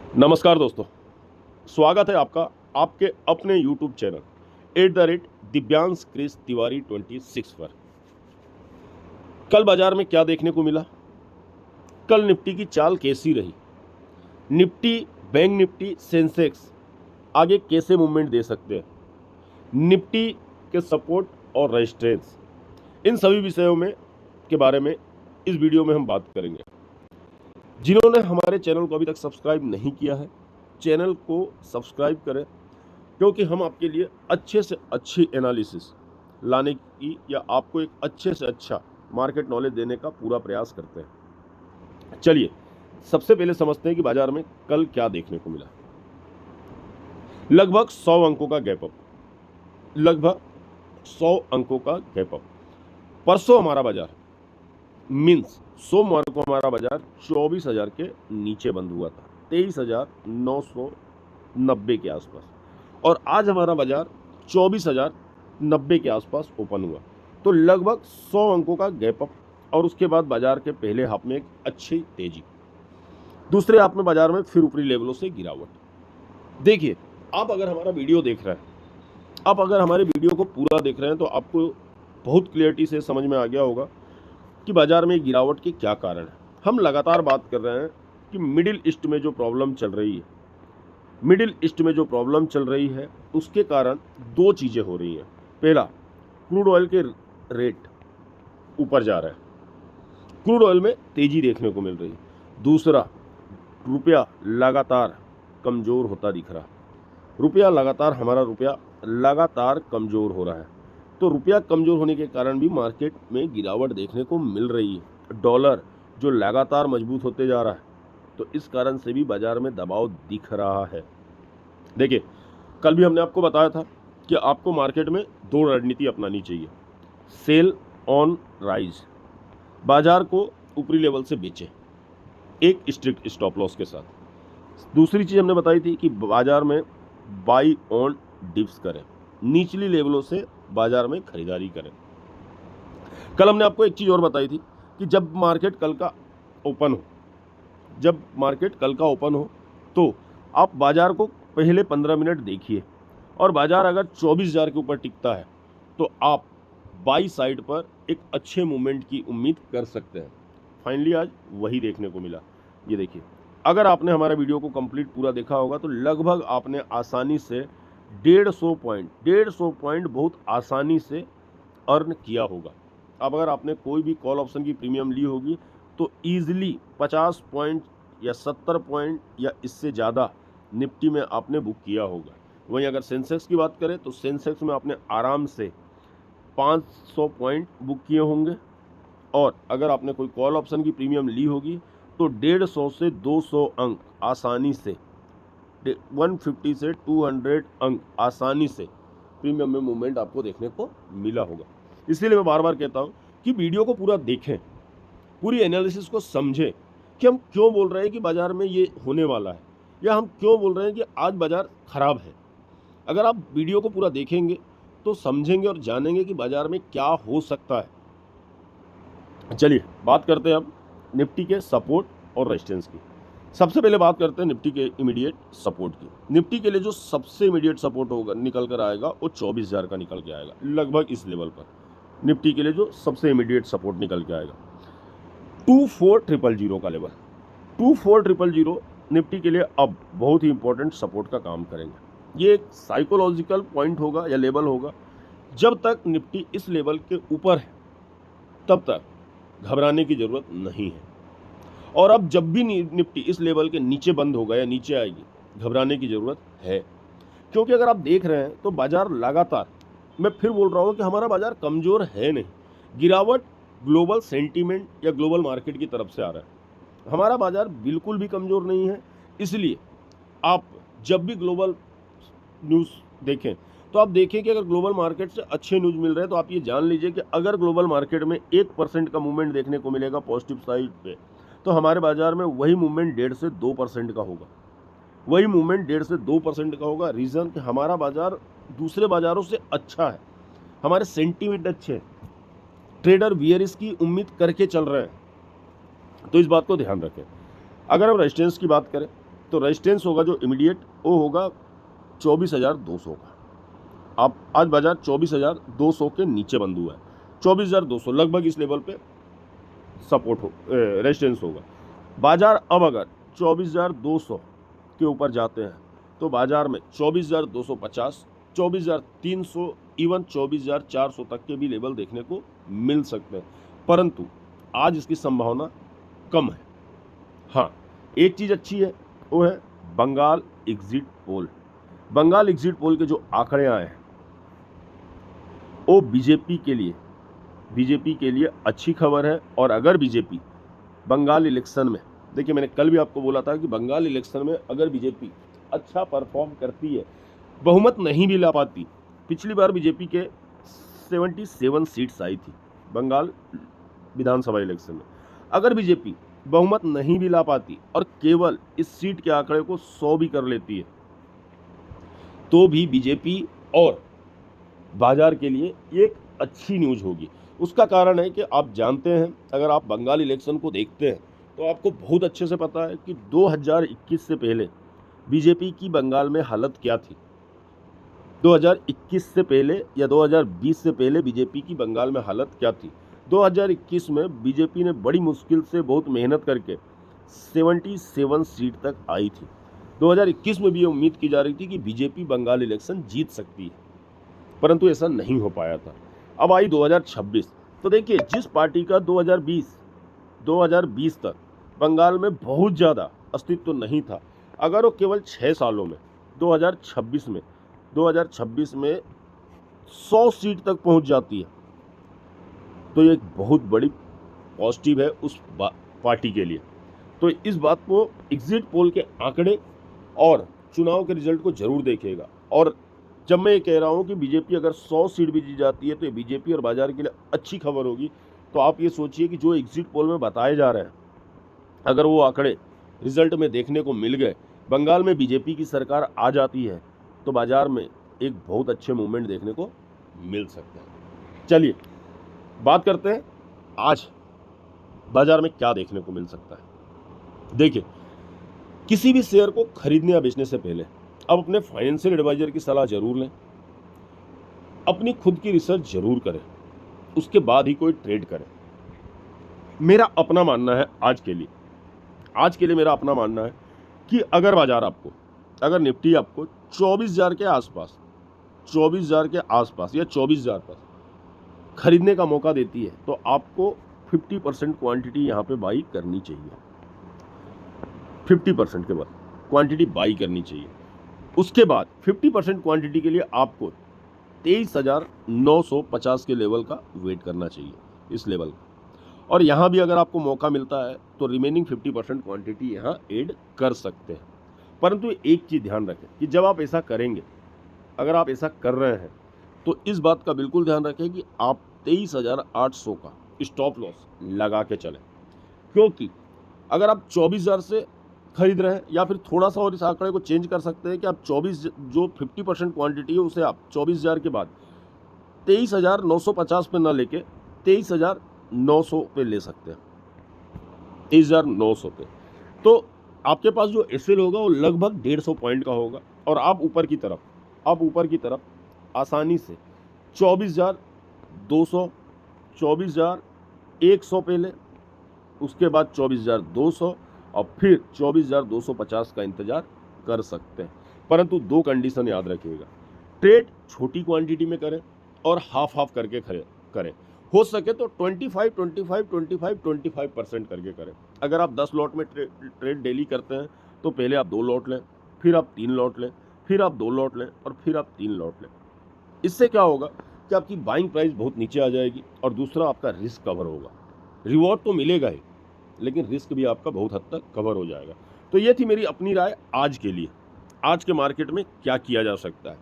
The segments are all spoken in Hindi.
नमस्कार दोस्तों, स्वागत है आपका आपके अपने YouTube channel @Divyansh Chris Tiwari 26 पर। कल बाजार में क्या देखने को मिला? कल निफ्टी की चाल कैसी रही? निफ्टी, बैंक निफ्टी, सेंसेक्स आगे कैसे मूवमेंट दे सकते हैं? निफ्टी के सपोर्ट और रेजिस्टेंस, इन सभी विषयों में के बारे में इस वीडियो में हम बात करेंगे। जिन्होंने हमारे चैनल को अभी तक सब्सक्राइब नहीं किया है, चैनल को सब्सक्राइब करें, क्योंकि हम आपके लिए अच्छे से अच्छी एनालिसिस लाने की या आपको एक अच्छे से अच्छा मार्केट नॉलेज देने का पूरा प्रयास करते हैं। चलिए सबसे पहले समझते हैं कि बाजार में कल क्या देखने को मिला। लगभग 100 अंकों का गैप अप, लगभग 100 अंकों का गैप अप। परसों हमारा बाजार मीन्स सोमवार को हमारा बाजार 24,000 के नीचे बंद हुआ था, 23,990 के आसपास, और आज हमारा बाजार 24,090 के आसपास ओपन हुआ। तो लगभग 100 अंकों का गैप अप, और उसके बाद बाजार के पहले हाफ में एक अच्छी तेजी, दूसरे हाफ में बाजार में फिर ऊपरी लेवलों से गिरावट। देखिए, आप अगर हमारा वीडियो देख रहे हैं, आप अगर हमारे वीडियो को पूरा देख रहे हैं, तो आपको बहुत क्लियरिटी से समझ में आ गया होगा कि बाजार में गिरावट के क्या कारण है। हम लगातार बात कर रहे हैं कि मिडिल ईस्ट में जो प्रॉब्लम चल रही है, मिडिल ईस्ट में जो प्रॉब्लम चल रही है उसके कारण दो चीज़ें हो रही हैं। पहला, क्रूड ऑयल के रेट ऊपर जा रहे हैं, क्रूड ऑयल में तेजी देखने को मिल रही है। दूसरा, रुपया लगातार कमज़ोर होता दिख रहा, रुपया लगातार, हमारा रुपया लगातार कमज़ोर हो रहा है। तो रुपया कमज़ोर होने के कारण भी मार्केट में गिरावट देखने को मिल रही है। डॉलर जो लगातार मजबूत होते जा रहा है, तो इस कारण से भी बाजार में दबाव दिख रहा है। देखिए, कल भी हमने आपको बताया था कि आपको मार्केट में दो रणनीति अपनानी चाहिए। सेल ऑन राइज, बाजार को ऊपरी लेवल से बेचें एक स्ट्रिक्ट स्टॉप लॉस के साथ। दूसरी चीज़ हमने बताई थी कि बाजार में बाई ऑन डिप्स करें, निचली लेवलों से बाजार में खरीदारी करें। कल हमने आपको एक चीज़ और बताई थी कि जब मार्केट कल का ओपन हो, जब मार्केट कल का ओपन हो तो आप बाजार को पहले 15 मिनट देखिए, और बाजार अगर 24,000 के ऊपर टिकता है तो आप बाई साइड पर एक अच्छे मूवमेंट की उम्मीद कर सकते हैं। फाइनली आज वही देखने को मिला। ये देखिए, अगर आपने हमारा वीडियो को कंप्लीट पूरा देखा होगा तो लगभग आपने आसानी से 150 पॉइंट बहुत आसानी से अर्न किया होगा। अब अगर आपने कोई भी कॉल ऑप्शन की प्रीमियम ली होगी तो ईजिली 50 पॉइंट या 70 पॉइंट या इससे ज़्यादा निफ्टी में आपने बुक किया होगा। वहीं अगर सेंसेक्स की बात करें तो सेंसेक्स में आपने आराम से 500 पॉइंट बुक किए होंगे, और अगर आपने कोई कॉल ऑप्शन की प्रीमियम ली होगी तो 150 से 200 अंक आसानी से, 150 से 200 अंक आसानी से प्रीमियम में मूवमेंट आपको देखने को मिला होगा। इसलिए मैं बार बार कहता हूं कि वीडियो को पूरा देखें, पूरी एनालिसिस को समझें कि हम क्यों बोल रहे हैं कि बाजार में ये होने वाला है, या हम क्यों बोल रहे हैं कि आज बाजार खराब है। अगर आप वीडियो को पूरा देखेंगे तो समझेंगे और जानेंगे कि बाजार में क्या हो सकता है। चलिए बात करते हैं अब निफ्टी के सपोर्ट और रेजिस्टेंस की। सबसे पहले बात करते हैं निफ्टी के इमीडिएट सपोर्ट की। निफ्टी के लिए जो सबसे इमीडिएट सपोर्ट होगा, निकल कर आएगा, वो 24,000 का निकल के आएगा। लगभग इस लेवल पर निफ्टी के लिए जो सबसे इमीडिएट सपोर्ट निकल के आएगा 24,000 का लेवल। 24,000 निफ्टी के लिए अब बहुत ही इंपॉर्टेंट सपोर्ट का काम करेंगे। ये एक साइकोलॉजिकल पॉइंट होगा या लेवल होगा। जब तक निफ्टी इस लेवल के ऊपर है तब तक घबराने की ज़रूरत नहीं है, और अब जब भी निफ्टी इस लेवल के नीचे बंद होगा या नीचे आएगी, घबराने की ज़रूरत है। क्योंकि अगर आप देख रहे हैं तो बाजार लगातार, मैं फिर बोल रहा हूँ कि हमारा बाजार कमज़ोर है नहीं। गिरावट ग्लोबल सेंटीमेंट या ग्लोबल मार्केट की तरफ से आ रहा है, हमारा बाजार बिल्कुल भी कमज़ोर नहीं है। इसलिए आप जब भी ग्लोबल न्यूज़ देखें तो आप देखें कि अगर ग्लोबल मार्केट से अच्छे न्यूज़ मिल रहे हैं तो आप ये जान लीजिए कि अगर ग्लोबल मार्केट में 1% का मूवमेंट देखने को मिलेगा पॉजिटिव साइड पे, तो हमारे बाजार में वही मूवमेंट 1.5 से 2% का होगा। वही मूवमेंट 1.5 से 2% का होगा। रीज़न कि हमारा बाजार दूसरे बाजारों से अच्छा है, हमारे सेंटीमेंट अच्छे हैं, ट्रेडर बियरिश की उम्मीद करके चल रहे हैं। तो इस बात को ध्यान रखें। अगर हम रेजिस्टेंस की बात करें तो रेजिस्टेंस होगा जो इमीडिएट वो होगा 24,200 का। आप आज बाजार 24,200 के नीचे बंद हुआ है, 24,200 लगभग इस लेवल पे सपोर्ट हो रेजिस्टेंस होगा। बाजार अब अगर 24,200 के ऊपर जाते हैं तो बाजार में 24,250, 24,300, इवन 24,400 तक के भी लेवल देखने को मिल सकते हैं, परंतु आज इसकी संभावना कम है। हाँ, एक चीज़ अच्छी है, वो है Bengal exit poll. Bengal exit poll के जो आंकड़े आए हैं वो बीजेपी के लिए अच्छी खबर है। और अगर बीजेपी बंगाल इलेक्शन में, देखिए मैंने कल भी आपको बोला था कि बंगाल इलेक्शन में अगर बीजेपी अच्छा परफॉर्म करती है, बहुमत नहीं भी ला पाती, पिछली बार बीजेपी के 77 सीट्स आई थी बंगाल विधानसभा इलेक्शन में, अगर बीजेपी बहुमत नहीं भी ला पाती और केवल इस सीट के आंकड़े को 100 भी कर लेती है तो भी बीजेपी और बाजार के लिए एक अच्छी न्यूज़ होगी। उसका कारण है कि आप जानते हैं, अगर आप बंगाल इलेक्शन को देखते हैं तो आपको बहुत अच्छे से पता है कि 2021 से पहले बीजेपी की बंगाल में हालत क्या थी। 2021 से पहले या 2020 से पहले बीजेपी की बंगाल में हालत क्या थी। 2021 में बीजेपी ने बड़ी मुश्किल से बहुत मेहनत करके 77 सीट तक आई थी। 2021 में भी ये उम्मीद की जा रही थी कि बीजेपी बंगाल इलेक्शन जीत सकती है, परंतु ऐसा नहीं हो पाया था। अब आई 2026, तो देखिए जिस पार्टी का 2020 तक बंगाल में बहुत ज़्यादा अस्तित्व नहीं था, अगर वो केवल 6 सालों में 2026 में 100 सीट तक पहुंच जाती है तो ये एक बहुत बड़ी पॉजिटिव है उस पार्टी के लिए। तो इस बात को एग्जिट पोल के आंकड़े और चुनाव के रिजल्ट को जरूर देखेगा। और जब मैं ये कह रहा हूँ कि बीजेपी अगर 100 सीट भी जीत जाती है तो ये बीजेपी और बाजार के लिए अच्छी खबर होगी। तो आप ये सोचिए कि जो एग्जिट पोल में बताए जा रहे हैं, अगर वो आंकड़े रिजल्ट में देखने को मिल गए, बंगाल में बीजेपी की सरकार आ जाती है, तो बाजार में एक बहुत अच्छे मूवमेंट देखने को मिल सकते हैं। चलिए बात करते हैं आज बाजार में क्या देखने को मिल सकता है। देखिए, किसी भी शेयर को खरीदने या बेचने से पहले अब अपने फाइनेंशियल एडवाइजर की सलाह जरूर लें, अपनी खुद की रिसर्च जरूर करें, उसके बाद ही कोई ट्रेड करें। मेरा अपना मानना है आज के लिए मेरा अपना मानना है कि अगर बाजार आपको, अगर निफ्टी आपको 24,000 के आसपास या 24,000 पर खरीदने का मौका देती है तो आपको 50% क्वांटिटी यहाँ पे बाई करनी चाहिए। 50% के बाद क्वांटिटी बाई करनी चाहिए। उसके बाद 50% क्वांटिटी के लिए आपको 23,950 के लेवल का वेट करना चाहिए, इस लेवल का। और यहाँ भी अगर आपको मौका मिलता है तो रिमेनिंग 50% क्वांटिटी यहाँ ऐड कर सकते हैं। परंतु एक चीज़ ध्यान रखें कि जब आप ऐसा करेंगे, अगर आप ऐसा कर रहे हैं तो इस बात का बिल्कुल ध्यान रखें कि आप 23,800 का स्टॉप लॉस लगा के चलें, क्योंकि अगर आप 24,000 से खरीद रहे हैं, या फिर थोड़ा सा और इस आंकड़े को चेंज कर सकते हैं कि आप 24 जो 50% क्वांटिटी है उसे आप 24,000 के बाद 23,950 पे ना लेके 23,900 पे ले सकते हैं, 23,900 पे। तो आपके पास जो एसएल होगा वो लगभग 150 पॉइंट का होगा और आप ऊपर की तरफ आसानी से 24,200, 24,100 पे ले, उसके बाद 24,200 और फिर 24,250 का इंतजार कर सकते हैं। परंतु 2 कंडीशन याद रखिएगा, ट्रेड छोटी क्वांटिटी में करें और हाफ करके करें। हो सके तो 25% करके करें। अगर आप 10 लॉट में ट्रेड डेली करते हैं तो पहले आप 2 लॉट लें, फिर आप 3 लॉट लें, फिर आप 2 लॉट लें और फिर आप 3 लॉट लें। इससे क्या होगा कि आपकी बाइंग प्राइस बहुत नीचे आ जाएगी और दूसरा आपका रिस्क कवर होगा। रिवॉर्ड तो मिलेगा ही, लेकिन रिस्क भी आपका बहुत हद तक कवर हो जाएगा। तो ये थी मेरी अपनी राय आज के लिए, आज के मार्केट में क्या किया जा सकता है।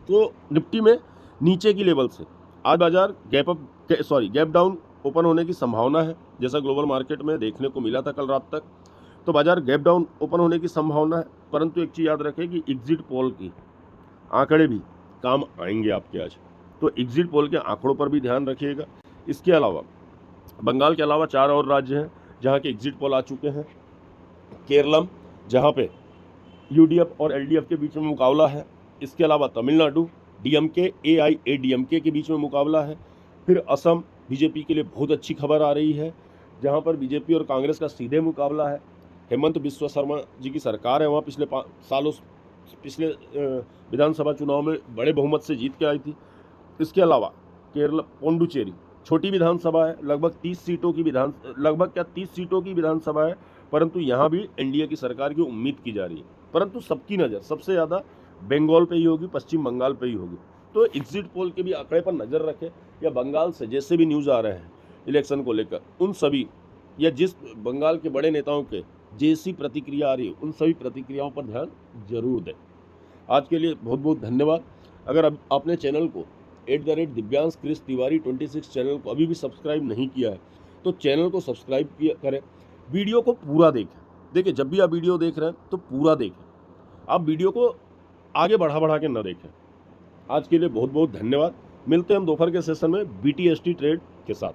तो निफ्टी में नीचे की लेवल से आज बाजार गैप डाउन ओपन होने की संभावना है, जैसा ग्लोबल मार्केट में देखने को मिला था कल रात तक। तो बाजार गैप डाउन ओपन होने की संभावना है, परंतु एक चीज़ याद रखें कि एग्जिट पोल की आंकड़े भी काम आएंगे आपके आज, तो एग्जिट पोल के आंकड़ों पर भी ध्यान रखिएगा। इसके अलावा बंगाल के अलावा 4 और राज्य हैं जहाँ के एग्जिट पोल आ चुके हैं। केरलम, जहाँ पे यूडीएफ और एलडीएफ के बीच में मुकाबला है। इसके अलावा तमिलनाडु डीएमके एआईएडीएमके के बीच में मुकाबला है। फिर असम बीजेपी के लिए बहुत अच्छी खबर आ रही है, जहां पर बीजेपी और कांग्रेस का सीधे मुकाबला है। हेमंत बिस्वा शर्मा जी की सरकार है, वहाँ पिछले विधानसभा चुनाव में बड़े बहुमत से जीत के आई थी। इसके अलावा केरल पोंडुचेरी छोटी विधानसभा है, लगभग 30 सीटों की विधानसभा है, परंतु यहाँ भी एनडीए की सरकार की उम्मीद की जा रही है। परंतु सबकी नज़र सबसे ज़्यादा बंगाल पे ही होगी, पश्चिम बंगाल पे ही होगी। तो एग्जिट पोल के भी आंकड़े पर नज़र रखें, या बंगाल से जैसे भी न्यूज़ आ रहे हैं इलेक्शन को लेकर, उन सभी या जिस बंगाल के बड़े नेताओं के जैसी प्रतिक्रिया आ रही है, उन सभी प्रतिक्रियाओं पर ध्यान जरूर दें। आज के लिए बहुत बहुत धन्यवाद। अगर अब आपने चैनल को @दिव्यांश क्रिश तिवारी 26 चैनल को अभी भी सब्सक्राइब नहीं किया है, तो चैनल को सब्सक्राइब करें, वीडियो को पूरा देखें। देखिए, जब भी आप वीडियो देख रहे हैं तो पूरा देखें, आप वीडियो को आगे बढ़ा के न देखें। आज के लिए बहुत बहुत धन्यवाद। मिलते हैं हम दोपहर के सेशन में BTST ट्रेड के साथ।